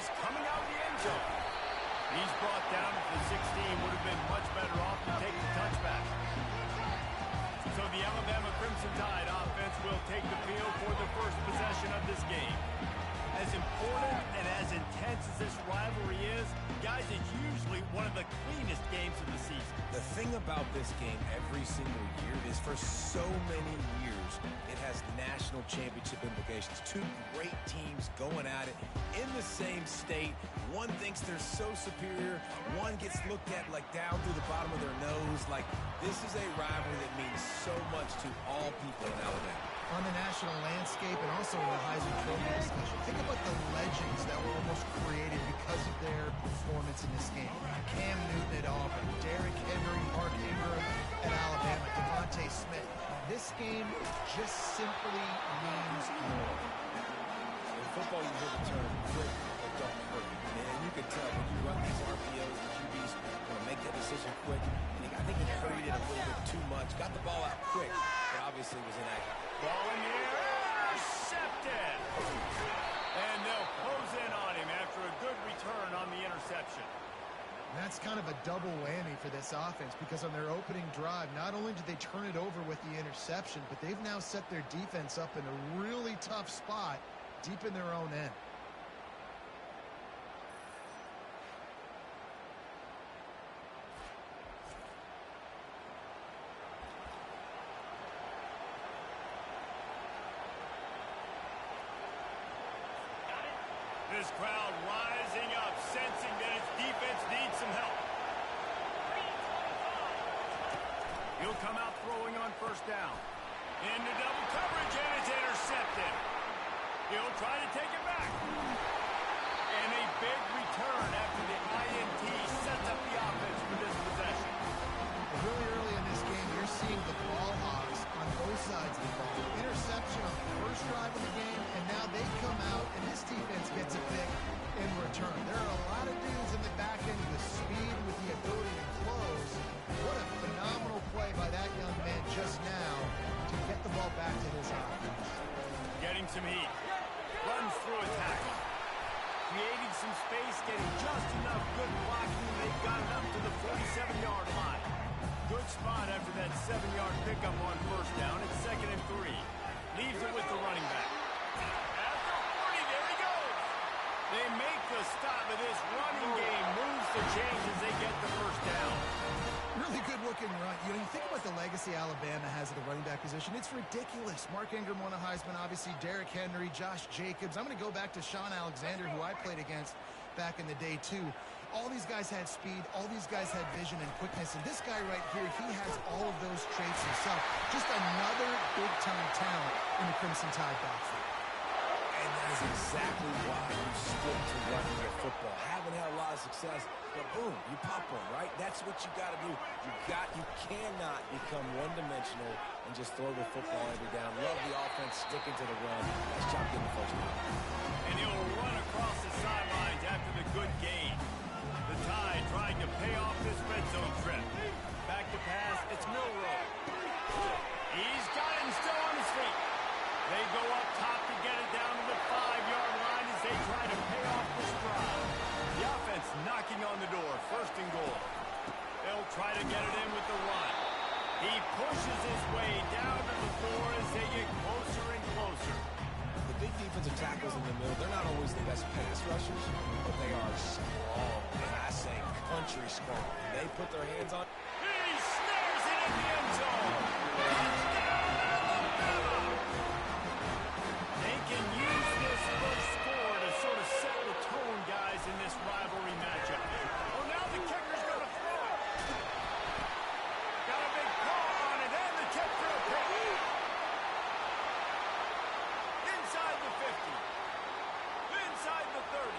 He's coming out of the end zone. He's brought down at the 16. Would have been much better off to take the touchback. So the Alabama Crimson Tide offense will take the field for the first possession of this game. As important and as intense as this rivalry is, guys, it's usually one of the cleanest games of the season. The thing about this game every single year is for so many years, it has national championship implications. Two great teams going at it in the same state. One thinks they're so superior. One gets looked at like down through the bottom of their nose. Like, this is a rivalry that means so much to all people in Alabama. On the national landscape and also in the Heisman Trophy discussion. Think about the legends that were almost created because of their performance in this game. Cam Newton at Auburn, Derrick Henry, Mark Ingram at Alabama, Devontae Smith. This game just simply means more. In football, you hear the term quick or don't hurry. And you can tell when you run these RPOs, the QBs want to make that decision quick. And I think he hurried it a little bit too much. Got the ball out quick, but obviously was inaccurate. Ball in the air, intercepted. And they'll close in on him after a good return on the interception. That's kind of a double whammy for this offense because on their opening drive, not only did they turn it over with the interception, but they've now set their defense up in a really tough spot deep in their own end. This crowd rising up, sensing that its defense needs some help. He'll come out throwing on first down. Into double coverage, and it's intercepted. He'll try to take it back. And a big return after the INT sets up the offense for this possession. Really early in this game, you're seeing the ball hawks on both sides of the ball. Interception on the first drive of the game, and now they come out, and this defense gets a pick in return. There are a lot of dudes in the back end with speed, with the ability to close. What a phenomenal play by that young man just now to get the ball back to his offense. Getting some heat. Runs through a tackle. Creating some space, getting just enough good blocking, and they've got it up to the 47-yard line. Good spot after that 7-yard pickup on first down. It's 2nd and 3. Leaves it with the running back. After 40, there he goes. They make the stop, but this running game moves the chains as they get the first down. Really good looking run. You know, you think about the legacy Alabama has at the running back position. It's ridiculous. Mark Ingram won a Heisman, obviously. Derrick Henry, Josh Jacobs. I'm going to go back to Sean Alexander, who I played against back in the day, too. All these guys had speed. All these guys had vision and quickness. And this guy right here, he has all of those traits himself. Just another big-time talent in the Crimson Tide backfield. And that is exactly why you stick to running your football. Haven't had a lot of success, but boom, you pop one, right? That's what you got to do. You cannot become one-dimensional and just throw the football every down. Love the offense, sticking to the run. Nice job getting the first down. And he'll run across the sidelines after the good gain. The Tide trying to pay off this red zone trip. Back to pass, it's Milroe. He's got it and still on his feet. They go up top to get it down to the 5-yard line as they try to pay off this drive. The offense knocking on the door, 1st and goal. They'll try to get it in with the run. He pushes his way down to the floor as they get closer and closer. The big defensive tackles in the middle, they're not always the best pass rushers, but they are strong, and I say country strong. They put their hands on. He snares it in the end zone. Touchdown, Alabama! They can use this first score to sort of set the tone, guys, in this rivalry matchup. Oh, now the kicker's going to throw it. Got a big paw on it, and the tip for a pick. Inside the 50. Inside the 30.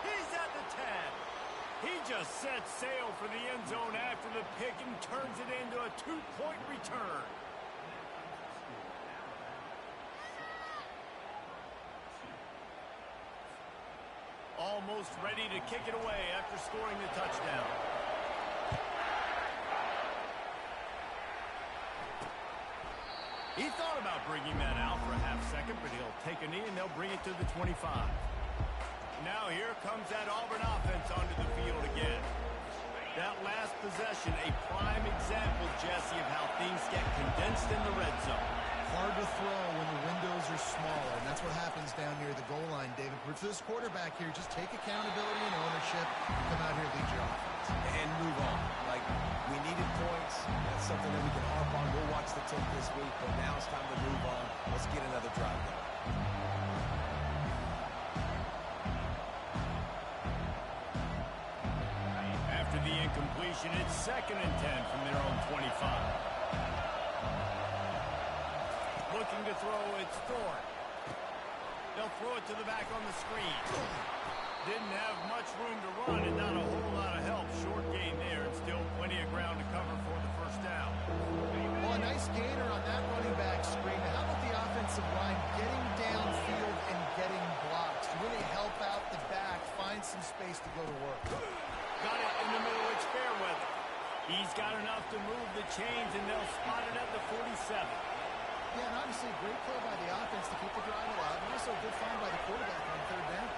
He's at the 10. He just sets sail for the end zone after the pick and turns it into a 2-point return. Almost ready to kick it away after scoring the touchdown. He thought about bringing that out for a half second, but he'll take a knee and they'll bring it to the 25. Now here comes that Auburn offense onto the field again. That last possession, a prime example, Jesse, of how things get condensed in the red zone. Hard to throw when the windows are smaller, and that's what happens down near the goal line, David. For this quarterback here, just take accountability and ownership, come out here and lead your offense. And move on. Like, we needed points. That's something that we can harp on. We'll watch the tape this week, but now it's time to move on. Let's get another drive going. After the incompletion, it's 2nd and 10 from their own 25. Looking to throw, it's Thorne. They'll throw it to the back on the screen. Didn't have much room to run and not a whole lot of help. Short gain there and still plenty of ground to cover for the first down. Well, a nice gainer on that running back screen. How about the offensive line getting downfield and getting blocks to really help out the back, find some space to go to work? Got it in the middle, it's Fairweather. He's got enough to move the chains, and they'll spot it at the 47. Yeah, and obviously a great play by the offense to keep the drive alive, and also a good find by the quarterback on 3rd down.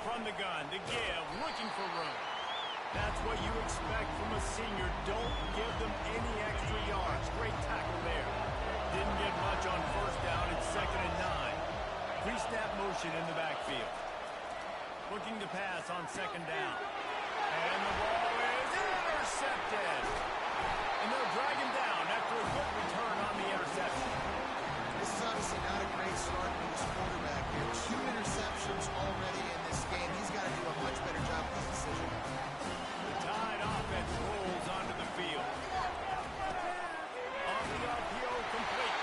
From the gun, to give, looking for room. That's what you expect from a senior. Don't give them any extra yards. Great tackle there. Didn't get much on 1st down. It's 2nd and 9. Pre-snap motion in the backfield. Looking to pass on 2nd down. And the ball is intercepted. And they'll drag him down after a good return on the interception. This is obviously not a great start for this quarterback here. 2 interceptions already in this game. He's got to do a much better job with this decision. The Tide offense rolls onto the field. On the RPO, complete.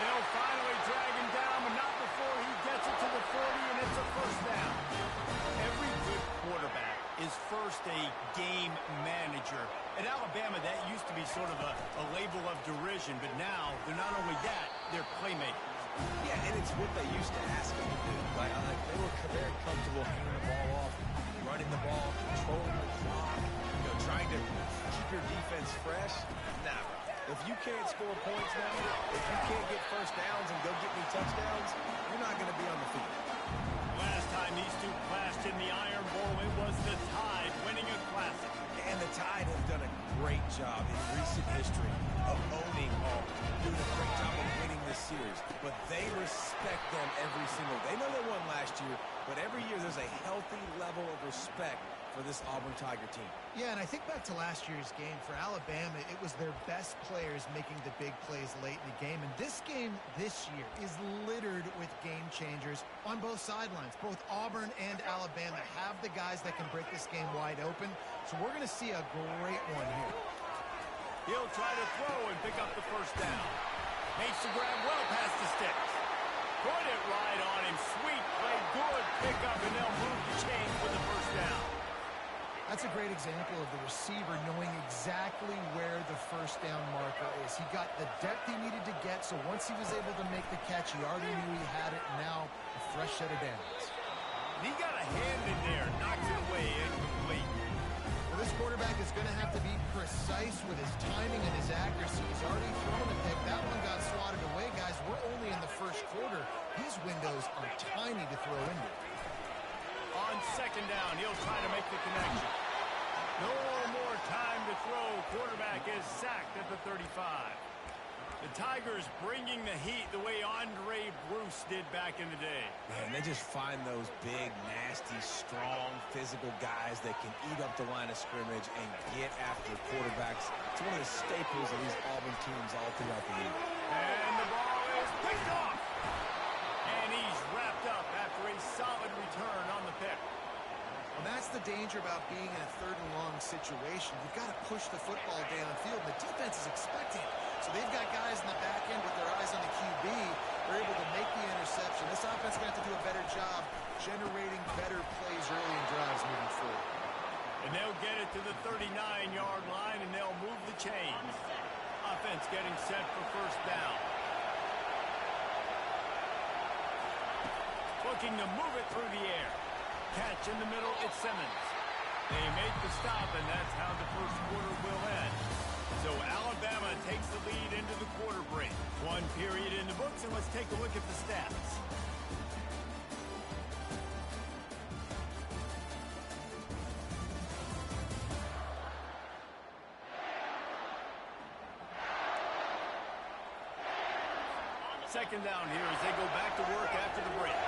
They'll finally drag him down, but not before he gets it to the 40, and it's a 1st down. Every good quarterback is first a game manager. At Alabama, that used to be sort of a label of derision, but now they're not only that, they're playmakers. Yeah, and it's what they used to ask them to do. Like they were very comfortable handing the ball off, running the ball, controlling the clock, trying to keep your defense fresh. Nah, bro. If you can't score points now, if you can't get 1st downs and go get me touchdowns, you're not going to be on the field. Last time these two clashed in the Iron Bowl, it was the Tide winning a classic. And the Tide have done a great job in recent history of owning Auburn, doing a great job of winning this series. But they respect them every single. They know they won last year, but every year there's a healthy level of respect for this Auburn Tiger team. Yeah, and I think back to last year's game. For Alabama, it was their best players making the big plays late in the game. And this game this year is littered with game changers on both sidelines. Both Auburn and Alabama have the guys that can break this game wide open. So we're going to see a great one here. He'll try to throw and pick up the 1st down. Makes the grab well past the sticks. Put it right on him. Sweet play, good pickup, and they'll move the chains with the 1st down. That's a great example of the receiver knowing exactly where the 1st down marker is. He got the depth he needed to get, so once he was able to make the catch, he already knew he had it, and now a fresh set of downs. He got a hand in there, knocks it away, incomplete. Well, this quarterback is going to have to be precise with his timing and his accuracy. He's already thrown a pick. That one got swatted away, guys. We're only in the 1st quarter. These windows are tiny to throw into. On 2nd down, he'll try to make the connection. No more time to throw. Quarterback is sacked at the 35. The Tigers bringing the heat the way Andre Bruce did back in the day. Man, they just find those big, nasty, strong, physical guys that can eat up the line of scrimmage and get after quarterbacks. It's one of the staples of these Auburn teams all throughout the league. And the ball is picked off. And he's wrapped up after a solid return on the pick. And that's the danger about being in a 3rd and long situation. You've got to push the football downfield. The defense is expecting it. So they've got guys in the back end with their eyes on the QB. They're able to make the interception. This offense is going to have to do a better job generating better plays early in drives moving forward. And they'll get it to the 39-yard line, and they'll move the chains. Offense getting set for 1st down. Looking to move it through the air. Catch in the middle, it's Simmons. They make the stop, and that's how the 1st quarter will end. So Alabama takes the lead into the quarter break. One period in the books, and let's take a look at the stats. Second down here as they go back to work after the break.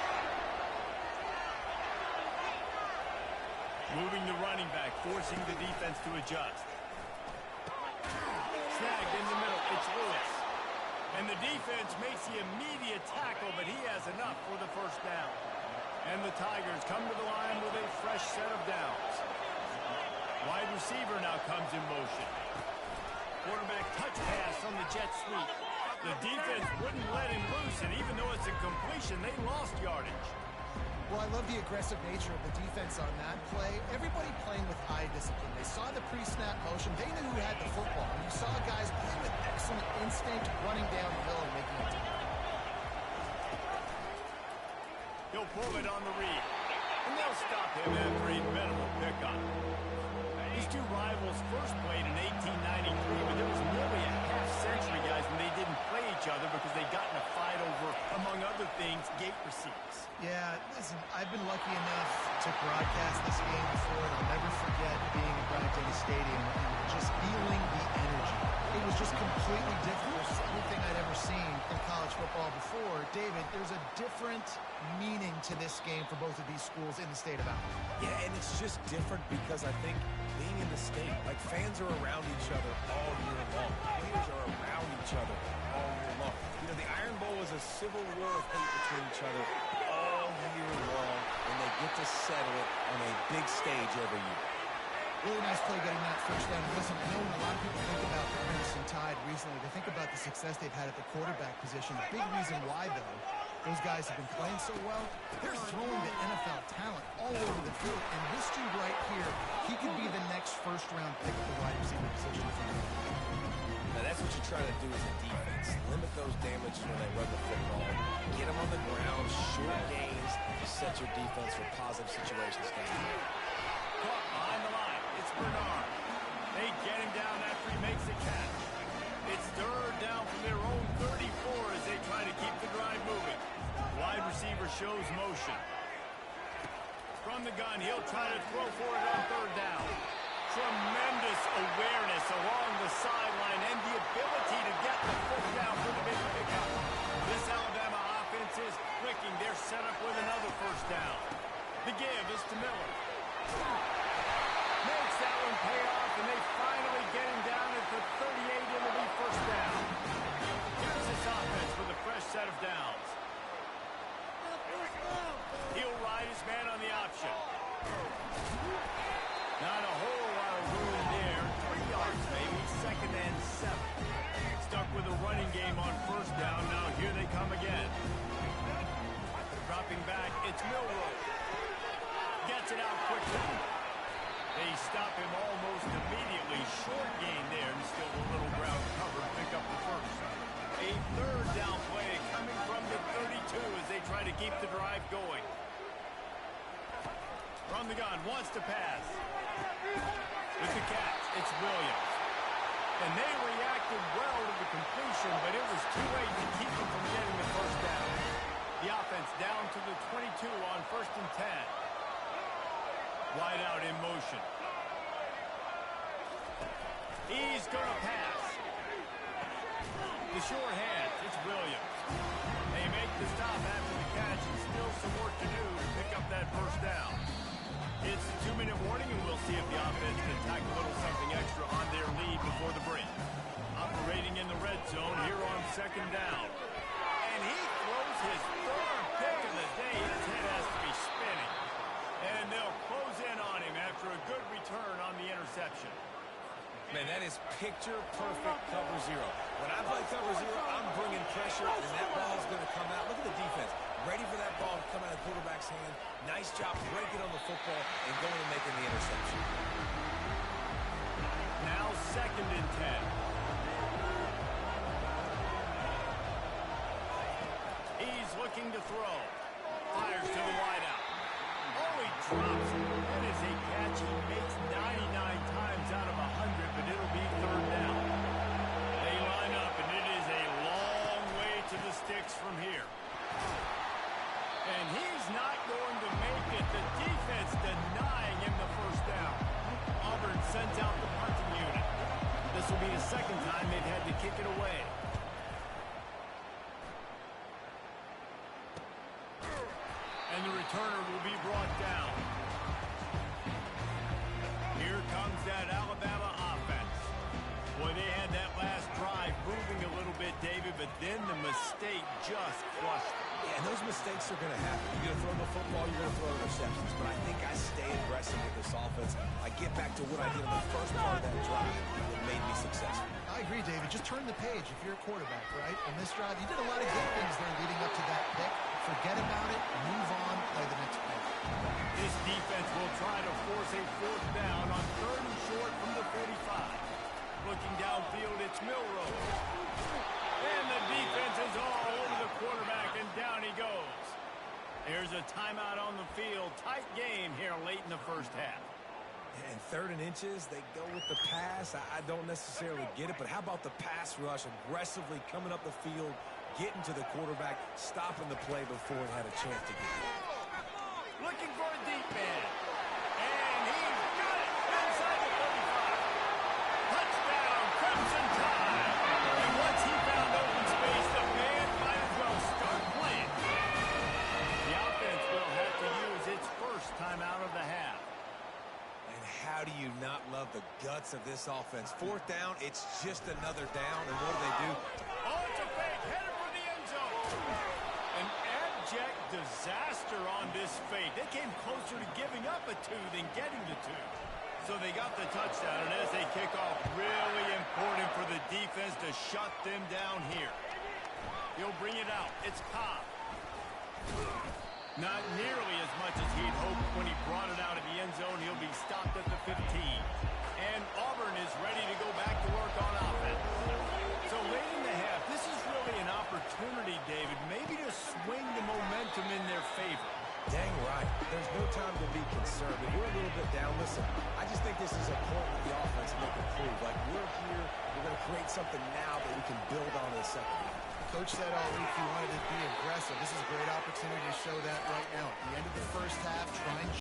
Moving the running back, forcing the defense to adjust. Snagged in the middle, it's Lewis. And the defense makes the immediate tackle, but he has enough for the first down. And the Tigers come to the line with a fresh set of downs. Wide receiver now comes in motion. Quarterback touch pass on the jet sweep. The defense wouldn't let him loose, and even though it's a completion, they lost yardage. Well, I love the aggressive nature of the defense on that play. Everybody playing with eye discipline. They saw the pre-snap motion. They knew who had the football. And you saw guys play with excellent instinct, running downhill and making it. He'll pull it on the read. And they'll stop him after a minimal pickup. These two rivals first played in 1893, but there was nearly a half-century, guys, when they didn't play each other because they got in a fight over, among other things, gate receipts. Yeah, listen, I've been lucky enough to broadcast this game before, and I'll never forget being at Bryant Denny Stadium and just feeling the energy. It was just completely different versus anything I'd ever seen in college football before. David, there's a different meaning to this game for both of these schools in the state of Alabama. Yeah, and it's just different because I think being in the state, like fans are around each other all year long. Players are around each other all year long. You know, the Iron Bowl is a civil war of hate between each other all year long, and they get to settle it on a big stage every year. Really nice play getting that first down. Listen, I know when a lot of people think about the Crimson Tide recently, they think about the success they've had at the quarterback position. The big reason why, though, those guys have been playing so well, they're throwing the NFL talent all over the field. And this dude right here, he could be the next first-round pick at the wide receiver position for them. Now, that's what you try to do as a defense. Limit those damages when they run the football. Get them on the ground, short gains, to set your defense for positive situations down there. Caught behind the line. It's Bernard. They get him down after he makes the catch. It's third down from their own 34 as they try to keep the drive moving. Wide receiver shows motion. From the gun, he'll try to throw for it on third down. Tremendous awareness along the sideline and the ability to get the foot down for the big pickup. This Alabama offense is clicking. They're set up with another first down. The give is to Miller. Makes that one pay off, and they finally get him down at the 38. It'll be first down. Here's this offense with a fresh set of downs. He'll ride his man on the option. Not a whole lot of room there. 3 yards maybe, second and 7. Stuck with a running game on first down. Now here they come again. Dropping back, it's Milroe. Gets it out quickly. They stop him almost immediately. Short gain there, and still a little ground cover. Pick up the first. A third down play coming from the 32 as they try to keep the drive going. From the gun, wants to pass. With the catch, it's Williams. And they reacted well to the completion, but it was too late to keep them from getting the first down. The offense down to the 22 on first and 10. Wide out in motion. He's going to pass. The short hand, it's Williams. They make the stop after the catch, and still some work to do to pick up that first down. It's a 2-minute warning, and we'll see if the offense can tack a little something extra on their lead before the break. Operating in the red zone here on second down. And he throws his third pick of the day. His head has to be spinning. And they'll close in on him after a good return on the interception. Man, that is picture-perfect cover zero. When I play cover zero, I'm bringing pressure, and that ball's going to come out. Look at the defense. Ready for that ball to come out of the quarterback's hand. Nice job breaking on the football and going and making the interception. Now second and 10. He's looking to throw. Fires to the wideout. Oh, he drops it. That is a catch he makes 99 times out of 100, but it'll be third down. They line up, and it is will be the second time they've had to kick it away. And the returner will be brought down. Here comes that Alabama offense. Boy, they had that last drive moving a little bit, David, but then the mistake just crushed them. Yeah, and those mistakes are going to happen. You're going to throw the football, you're going to throw interceptions. But I think I stay aggressive with this offense. I get back to what I did in the first part of that drive that made me successful. I agree, David. Just turn the page if you're a quarterback, right? On this drive, you did a lot of good things there leading up to that pick. Forget about it, move on, play the next play. This defense will try to force a fourth down on 3rd and short from the 45. Looking downfield, it's Milroe. And the defense is all over the quarterback, and down he goes. There's a timeout on the field. Tight game here late in the first half. And 3rd and inches, they go with the pass. I don't necessarily get it, but how about the pass rush, aggressively coming up the field, getting to the quarterback, stopping the play before it had a chance to get there. Looking for a deep man. And he's got it inside the 35. Touchdown, Crimson Tide. And once he found open space, the man might as well start playing. The offense will have to use its first timeout of the half. And how do you not love the guts of this offense? 4th down, it's just another down, and what do? Oh, it's a fake. Headed for the end zone. An abject disaster on this fake. They came closer to giving up a 2 than getting the 2. So they got the touchdown, and as they kick off, really important for the defense to shut them down here. He'll bring it out. It's Cobb. Not nearly as much as he'd hoped when he brought it out of the end zone. He'll be stopped at the 15. And Auburn is ready to go back to work on offense. So late in the half, this is really an opportunity, David, maybe to swing the momentum in their favor. Dang right. There's no time to be concerned. If we're a little bit down, listen, I just think this is a point with the offense and they can prove. Like, we're here, we're going to create something now that we can build on in the second half. Coach said all week he wanted to be aggressive. This is a great opportunity to show that right now. At the end of the first half, try and